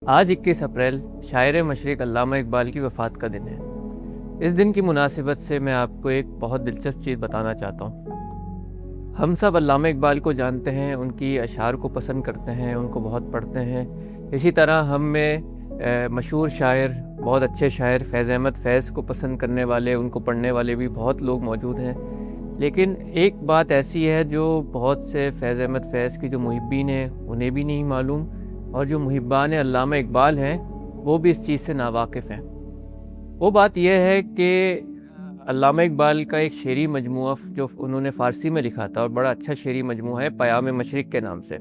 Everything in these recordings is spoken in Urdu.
آج 21 اپریل شاعر مشرق علامہ اقبال کی وفات کا دن ہے۔ اس دن کی مناسبت سے میں آپ کو ایک بہت دلچسپ چیز بتانا چاہتا ہوں۔ ہم سب علامہ اقبال کو جانتے ہیں، ان کی اشعار کو پسند کرتے ہیں، ان کو بہت پڑھتے ہیں۔ اسی طرح ہم میں مشہور شاعر، بہت اچھے شاعر فیض احمد فیض کو پسند کرنے والے، ان کو پڑھنے والے بھی بہت لوگ موجود ہیں۔ لیکن ایک بات ایسی ہے جو بہت سے فیض احمد فیض کی جو محبین ہیں انہیں بھی نہیں معلوم، اور جو محبان علامہ اقبال ہیں وہ بھی اس چیز سے ناواقف ہیں۔ وہ بات یہ ہے کہ علامہ اقبال کا ایک شعری مجموعہ جو انہوں نے فارسی میں لکھا تھا، اور بڑا اچھا شعری مجموعہ ہے، پیام مشرق کے نام سے۔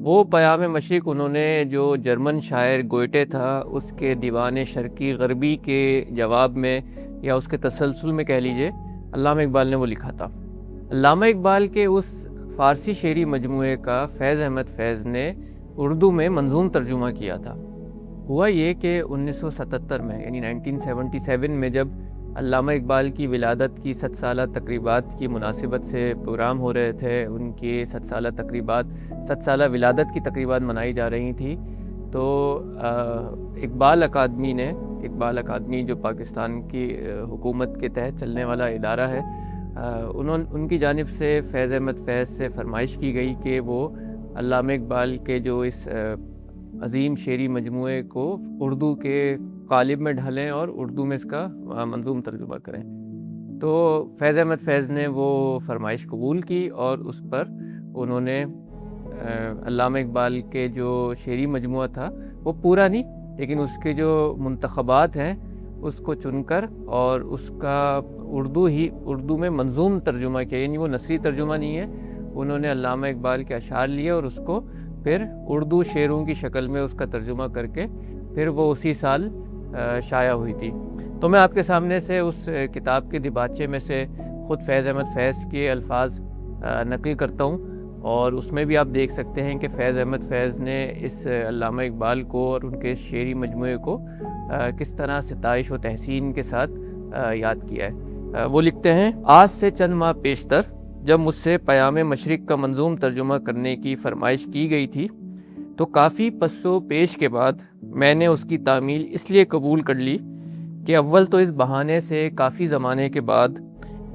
وہ پیام مشرق انہوں نے جو جرمن شاعر گوئٹے تھا اس کے دیوان شرقی غربی کے جواب میں، یا اس کے تسلسل میں کہہ لیجئے، علامہ اقبال نے وہ لکھا تھا۔ علامہ اقبال کے اس فارسی شعری مجموعے کا فیض احمد فیض نے اردو میں منظوم ترجمہ کیا تھا۔ ہوا یہ کہ 1977 میں یعنی 1977 میں جب علامہ اقبال کی ولادت کی 100 سالہ تقریبات کی مناسبت سے پروگرام ہو رہے تھے، ان کی 100 سالہ تقریبات، 100 سالہ ولادت کی تقریبات منائی جا رہی تھی، تو اقبال اکادمی جو پاکستان کی حکومت کے تحت چلنے والا ادارہ ہے، ان کی جانب سے فیض احمد فیض سے فرمائش کی گئی کہ وہ علامہ اقبال کے جو اس عظیم شعری مجموعے کو اردو کے قالب میں ڈھالیں اور اردو میں اس کا منظوم ترجمہ کریں۔ تو فیض احمد فیض نے وہ فرمائش قبول کی، اور اس پر انہوں نے علامہ اقبال کے جو شعری مجموعہ تھا وہ پورا نہیں، لیکن اس کے جو منتخبات ہیں اس کو چن کر اور اس کا اردو میں منظوم ترجمہ کیا، یعنی وہ نثری ترجمہ نہیں ہے۔ انہوں نے علامہ اقبال کے اشعار لیے اور اس کو پھر اردو شعروں کی شکل میں اس کا ترجمہ کر کے پھر وہ اسی سال شائع ہوئی تھی۔ تو میں آپ کے سامنے سے اس کتاب کے دیباچے میں سے خود فیض احمد فیض کے الفاظ نقل کرتا ہوں، اور اس میں بھی آپ دیکھ سکتے ہیں کہ فیض احمد فیض نے اس علامہ اقبال کو اور ان کے شعری مجموعے کو کس طرح ستائش و تحسین کے ساتھ یاد کیا ہے۔ وہ لکھتے ہیں: آج سے چند ماہ پیشتر جب مجھ سے پیام مشرق کا منظوم ترجمہ کرنے کی فرمائش کی گئی تھی، تو کافی پس و پیش کے بعد میں نے اس کی تعمیل اس لیے قبول کر لی کہ اول تو اس بہانے سے کافی زمانے کے بعد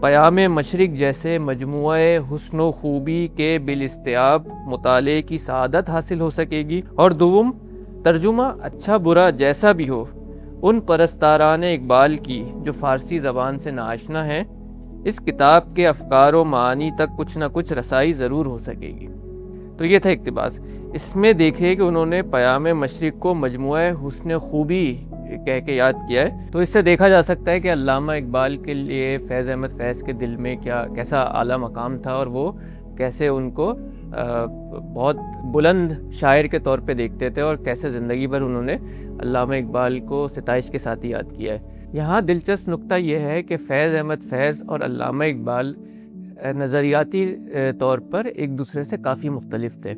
پیام مشرق جیسے مجموعہ حسن و خوبی کے بالاستیاب مطالعے کی سعادت حاصل ہو سکے گی، اور دوم ترجمہ اچھا برا جیسا بھی ہو ان پرستاران اقبال کی جو فارسی زبان سے ناآشنا ہیں، اس کتاب کے افکار و معانی تک کچھ نہ کچھ رسائی ضرور ہو سکے گی۔ تو یہ تھا اقتباس۔ اس میں دیکھیں کہ انہوں نے پیام مشرق کو مجموعہ حسن خوبی کہہ کے یاد کیا ہے۔ تو اس سے دیکھا جا سکتا ہے کہ علامہ اقبال کے لیے فیض احمد فیض کے دل میں کیسا اعلیٰ مقام تھا، اور وہ کیسے ان کو بہت بلند شاعر کے طور پہ دیکھتے تھے، اور کیسے زندگی بھر انہوں نے علامہ اقبال کو ستائش کے ساتھ ہی یاد کیا ہے۔ یہاں دلچسپ نقطہ یہ ہے کہ فیض احمد فیض اور علامہ اقبال نظریاتی طور پر ایک دوسرے سے کافی مختلف تھے۔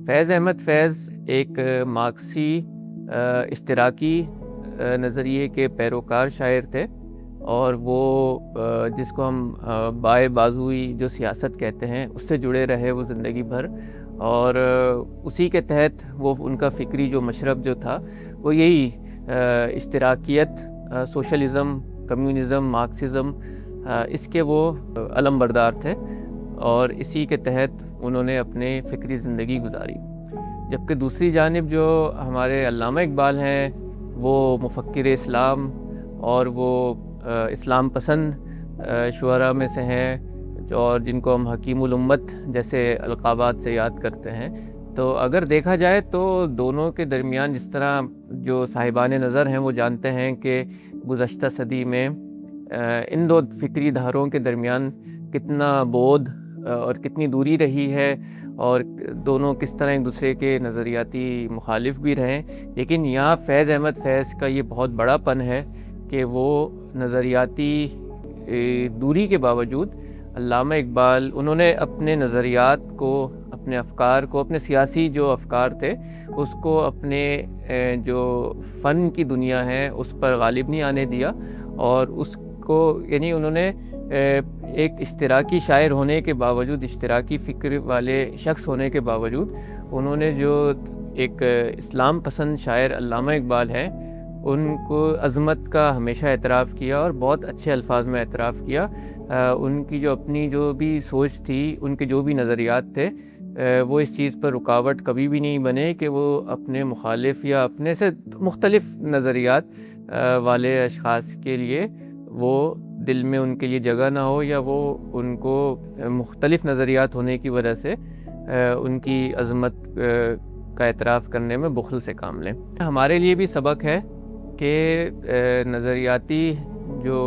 فیض احمد فیض ایک مارکسی اشتراکی نظریے کے پیروکار شاعر تھے، اور وہ جس کو ہم بائیں بازوئی جو سیاست کہتے ہیں اس سے جڑے رہے وہ زندگی بھر، اور اسی کے تحت وہ ان کا فکری جو مشرب جو تھا وہ یہی اشتراکیت، سوشلزم، کمیونزم، مارکسزم، اس کے وہ علم بردار تھے، اور اسی کے تحت انہوں نے اپنے فکری زندگی گزاری۔ جبکہ دوسری جانب جو ہمارے علامہ اقبال ہیں وہ مفکر اسلام اور وہ اسلام پسند شعراء میں سے ہیں، اور جن کو ہم حکیم الامت جیسے القابات سے یاد کرتے ہیں۔ تو اگر دیکھا جائے تو دونوں کے درمیان، جس طرح جو صاحبان نظر ہیں وہ جانتے ہیں کہ گزشتہ صدی میں ان دو فکری دھاروں کے درمیان کتنا بعد اور کتنی دوری رہی ہے، اور دونوں کس طرح ایک دوسرے کے نظریاتی مخالف بھی رہیں، لیکن یہاں فیض احمد فیض کا یہ بہت بڑا پن ہے کہ وہ نظریاتی دوری کے باوجود علامہ اقبال، انہوں نے اپنے نظریات کو، اپنے افکار کو، اپنے سیاسی جو افکار تھے اس کو اپنے جو فن کی دنیا ہے اس پر غالب نہیں آنے دیا، اور اس کو یعنی انہوں نے ایک اشتراکی شاعر ہونے کے باوجود، اشتراکی فکر والے شخص ہونے کے باوجود، انہوں نے جو ایک اسلام پسند شاعر علامہ اقبال ہیں، ان کو عظمت کا ہمیشہ اعتراف کیا اور بہت اچھے الفاظ میں اعتراف کیا۔ ان کی جو اپنی جو بھی سوچ تھی، ان کے جو بھی نظریات تھے، وہ اس چیز پر رکاوٹ کبھی بھی نہیں بنے کہ وہ اپنے مخالف یا اپنے سے مختلف نظریات والے اشخاص کے لیے وہ دل میں ان کے لیے جگہ نہ ہو، یا وہ ان کو مختلف نظریات ہونے کی وجہ سے ان کی عظمت کا اعتراف کرنے میں بخل سے کام لیں۔ ہمارے لیے بھی سبق ہے کہ نظریاتی جو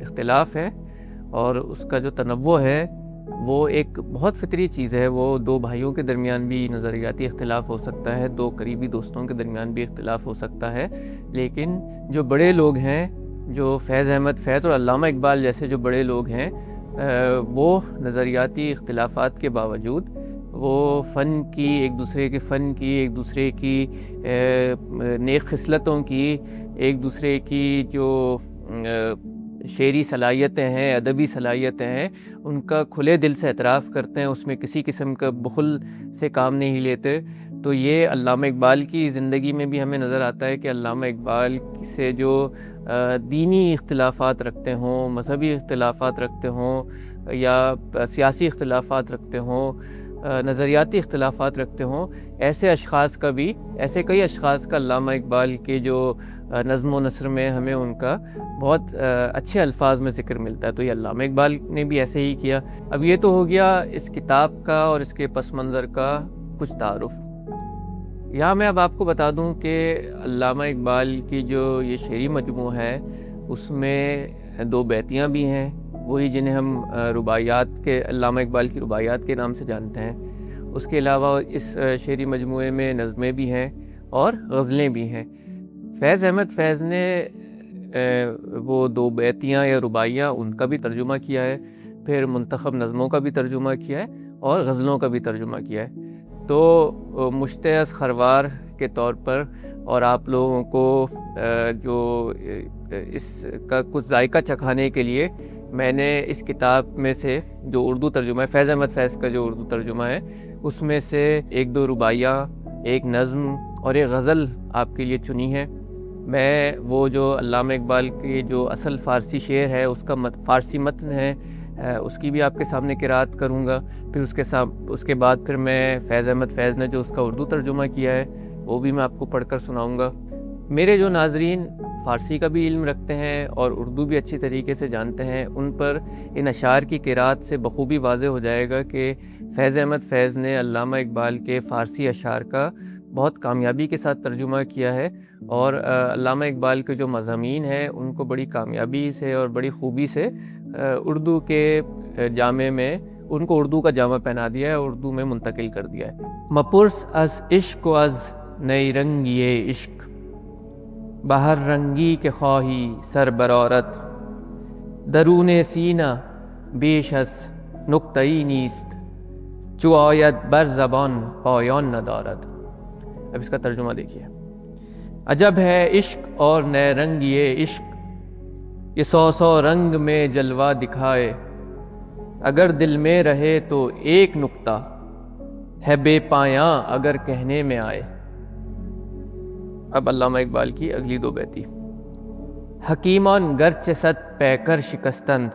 اختلاف ہے اور اس کا جو تنوع ہے وہ ایک بہت فطری چیز ہے۔ وہ دو بھائیوں کے درمیان بھی نظریاتی اختلاف ہو سکتا ہے، دو قریبی دوستوں کے درمیان بھی اختلاف ہو سکتا ہے، لیکن جو بڑے لوگ ہیں، جو فیض احمد فیض اور علامہ اقبال جیسے جو بڑے لوگ ہیں، وہ نظریاتی اختلافات کے باوجود وہ فن کی، ایک دوسرے کے فن کی، ایک دوسرے کی نیک خصلتوں کی، ایک دوسرے کی جو شعری صلاحیتیں ہیں، ادبی صلاحیتیں ہیں، ان کا کھلے دل سے اعتراف کرتے ہیں، اس میں کسی قسم کا بخل سے کام نہیں لیتے۔ تو یہ علامہ اقبال کی زندگی میں بھی ہمیں نظر آتا ہے کہ علامہ اقبال سے جو دینی اختلافات رکھتے ہوں، مذہبی اختلافات رکھتے ہوں، یا سیاسی اختلافات رکھتے ہوں، نظریاتی اختلافات رکھتے ہوں، ایسے کئی اشخاص کا علامہ اقبال کے جو نظم و نثر میں ہمیں ان کا بہت اچھے الفاظ میں ذکر ملتا ہے۔ تو یہ علامہ اقبال نے بھی ایسے ہی کیا۔ اب یہ تو ہو گیا اس کتاب کا اور اس کے پس منظر کا کچھ تعارف۔ یہاں میں اب آپ کو بتا دوں کہ علامہ اقبال کی جو یہ شعری مجموعہ ہے، اس میں 2 بیتیاں بھی ہیں، وہی جنہیں ہم رباعیات کے، علامہ اقبال کی رباعیات کے نام سے جانتے ہیں۔ اس کے علاوہ اس شعری مجموعے میں نظمیں بھی ہیں اور غزلیں بھی ہیں۔ فیض احمد فیض نے وہ 2 بیتیاں یا رباعیاں، ان کا بھی ترجمہ کیا ہے، پھر منتخب نظموں کا بھی ترجمہ کیا ہے اور غزلوں کا بھی ترجمہ کیا ہے۔ تو مشتعص خروار کے طور پر اور آپ لوگوں کو جو اس کا کچھ ذائقہ چکھانے کے لیے میں نے اس کتاب میں سے جو اردو ترجمہ ہے، فیض احمد فیض کا جو اردو ترجمہ ہے، اس میں سے 1-2 رباعیاں، ایک نظم اور ایک غزل آپ کے لیے چنی ہے۔ میں وہ جو علامہ اقبال کی جو اصل فارسی شعر ہے، اس کا فارسی متن ہے، اس کی بھی آپ کے سامنے قرأت کروں گا۔ پھر اس کے بعد پھر میں فیض احمد فیض نے جو اس کا اردو ترجمہ کیا ہے وہ بھی میں آپ کو پڑھ کر سناؤں گا۔ میرے جو ناظرین فارسی کا بھی علم رکھتے ہیں اور اردو بھی اچھی طریقے سے جانتے ہیں، ان پر ان اشعار کی قرأت سے بخوبی واضح ہو جائے گا کہ فیض احمد فیض نے علامہ اقبال کے فارسی اشعار کا بہت کامیابی کے ساتھ ترجمہ کیا ہے، اور علامہ اقبال کے جو مضامین ہیں ان کو بڑی کامیابی سے اور بڑی خوبی سے اردو کے جامع میں، ان کو اردو کا جامع پہنا دیا ہے، اردو میں منتقل کر دیا ہے۔ مپرس از عشق و از نئی رنگی عشق، بہر رنگی کے خواہی سر برارت، درون سینہ بیش از نقطه‌ای نیست، چو آید بر زبان پایان ندارد۔ اب اس کا ترجمہ دیکھیے۔ عجب ہے عشق اور نئے رنگی عشق، یہ 100 رنگ میں جلوہ دکھائے، اگر دل میں رہے تو ایک نقطہ ہے بے پایاں اگر کہنے میں آئے۔ اب علامہ اقبال کی اگلی 2 بیتی۔ حکیمان گرچہ صد پیکر شکستند،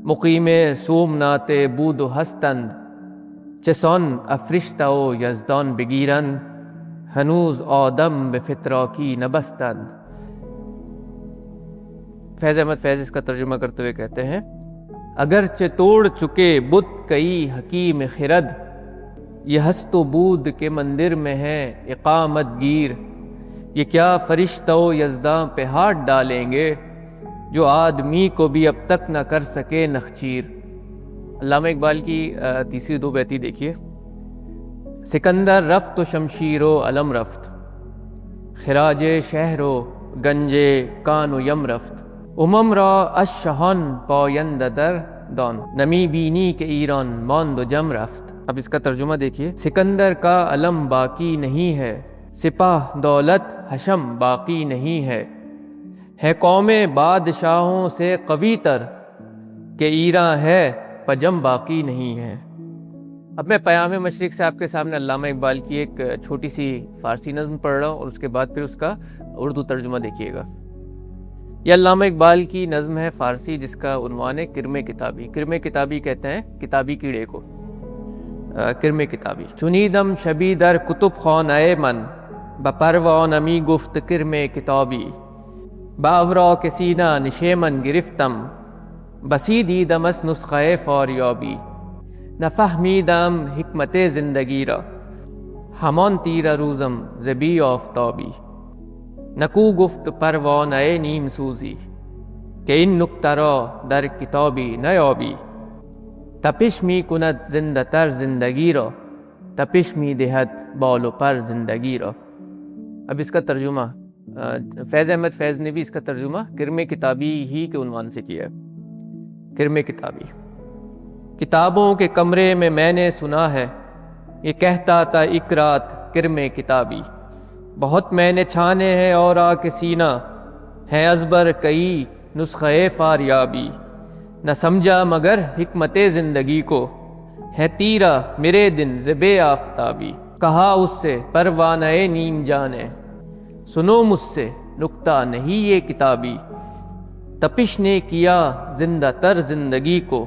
مقیم سومنات بود و ہستند، چسان افرشتہ و یزدان بگیرند، ہنوز آدم به فتراکی نبستند۔ فیض احمد فیض اس کا ترجمہ کرتے ہوئے کہتے ہیں، اگرچہ توڑ چکے بت کئی حکیم خرد، یہ ہست و بود کے مندر میں ہے اقامت گیر، یہ کیا فرشتہ و یزداں پہ ہاتھ ڈالیں گے، جو آدمی کو بھی اب تک نہ کر سکے نخچیر۔ علامہ اقبال کی تیسری 2 بیتی دیکھیے۔ سکندر رفت و شمشیر و علم رفت، خراج شہر و گنج کان و یم رفت، را از شہان پایند در دان، نمی بینی کہ ایران ماند و جم رفت۔ اب اس کا ترجمہ دیکھیے۔ سکندر کا علم باقی نہیں ہے، سپاہ دولت حشم باقی نہیں ہے قوم بادشاہوں سے قوی تر، کہ ایران ہے پجم باقی نہیں ہے۔ اب میں پیام مشرق سے آپ کے سامنے علامہ اقبال کی ایک چھوٹی سی فارسی نظم پڑھ رہا ہوں اور اس کے بعد پھر اس کا اردو ترجمہ دیکھیے گا۔ یہ علامہ اقبال کی نظم ہے فارسی جس کا عنوان ہے کرم کتابی۔ کرم کتابی کہتے ہیں کتابی کیڑے کو، کرم کتابی۔ چنیدم شبی در کتب خوان اے من، بپروان امی گفت کرم کتابی، باورا کے سینہ نشیمن گرفتم، بسی دیدم اس نسخہ فاریابی، نفہمیدم حکمت زندگی را، ہمان تیرہ روزم زبی آفتابی، نکو گفت پروان اے نیم سوزی، کہ ان نکتہ را در کتابی نیابی، تپش می کند زندہ تر زندگی را، تپش می دہد بال و پر زندگی را۔ اب اس کا ترجمہ فیض احمد فیض نے بھی اس کا ترجمہ کرم کتابی ہی کے عنوان سے کیا ہے۔ کرم کتابی۔ کتابوں کے کمرے میں نے سنا ہے، یہ کہتا تھا ایک رات کرم کتابی، بہت میں نے چھانے ہیں اور آ کے سینہ، ہے ازبر کئی نسخہ فاریابی، نہ سمجھا مگر حکمت زندگی کو، ہے تیرا میرے دن زب آفتابی، کہا اس سے پروانہ نیم جانے، سنو مجھ سے نکتہ نہیں یہ کتابی، تپش نے کیا زندہ تر زندگی کو،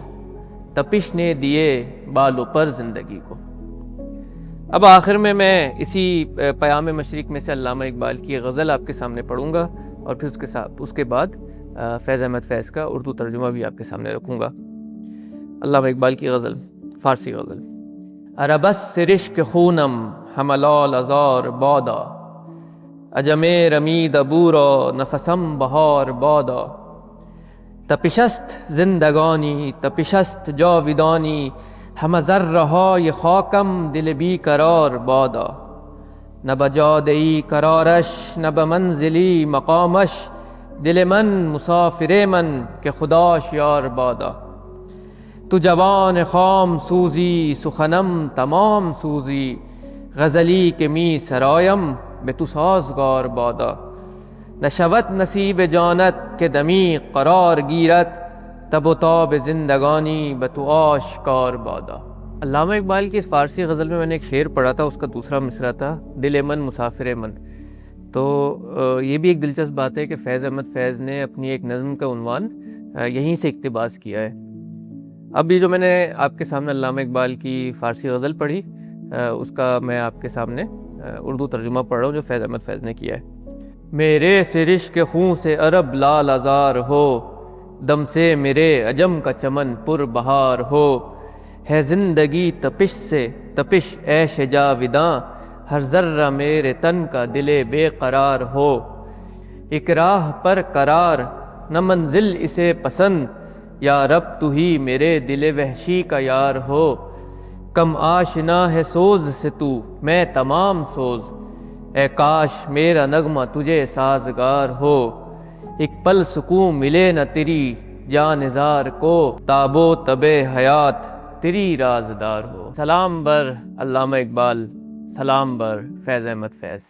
تپش نے دیے بالوں پر زندگی کو۔ اب آخر میں اسی پیام مشرق میں سے علامہ اقبال کی غزل آپ کے سامنے پڑھوں گا اور پھر اس کے بعد فیض احمد فیض کا اردو ترجمہ بھی آپ کے سامنے رکھوں گا۔ علامہ اقبال کی غزل، فارسی غزل۔ عربس سرشک خونم حملال ازار بادا، عجم رمید ابورا نفسم بہار بادا، تپشست زندگانی تپشست جاودانی، ہم ذرہای خاکم دل بی قرار بادا، نہ بجادئی قرارش نہ بمنزلی مقامش، دل من مسافر من کہ خداش یار بادا، تو جوان خام سوزی سخنم تمام سوزی، غزلی کے می سرایم بے تو سازگار بادا، نشوت نصیب جانت کہ دمی قرار گیرت، تب و تاب زندگانی بتو آشکار بادا۔ علامہ اقبال کی اس فارسی غزل میں نے ایک شعر پڑھا تھا، اس کا دوسرا مصرع تھا دل من مسافر من۔ تو یہ بھی ایک دلچسپ بات ہے کہ فیض احمد فیض نے اپنی ایک نظم کا عنوان یہیں سے اقتباس کیا ہے۔ اب یہ جو میں نے آپ کے سامنے علامہ اقبال کی فارسی غزل پڑھی، اس کا میں آپ کے سامنے اردو ترجمہ پڑھ رہا ہوں جو فیض احمد فیض نے کیا ہے۔ میرے سرش کے خون سے عرب لال ازار ہو، دم سے میرے عجم کا چمن پر بہار ہو، ہے زندگی تپش سے تپش عیش جاوداں، ہر ذرہ میرے تن کا دل بے قرار ہو، ایک راہ پر قرار نہ منزل اسے پسند، یا رب تو ہی میرے دل وحشی کا یار ہو، کم آشنا ہے سوز سے تو میں تمام سوز، اے کاش میرا نغمہ تجھے سازگار ہو، ایک پل سکون ملے نہ تیری جانزار کو، تابو تب حیات تیری رازدار ہو۔ سلام بر علامہ اقبال، سلام بر فیض احمد فیض۔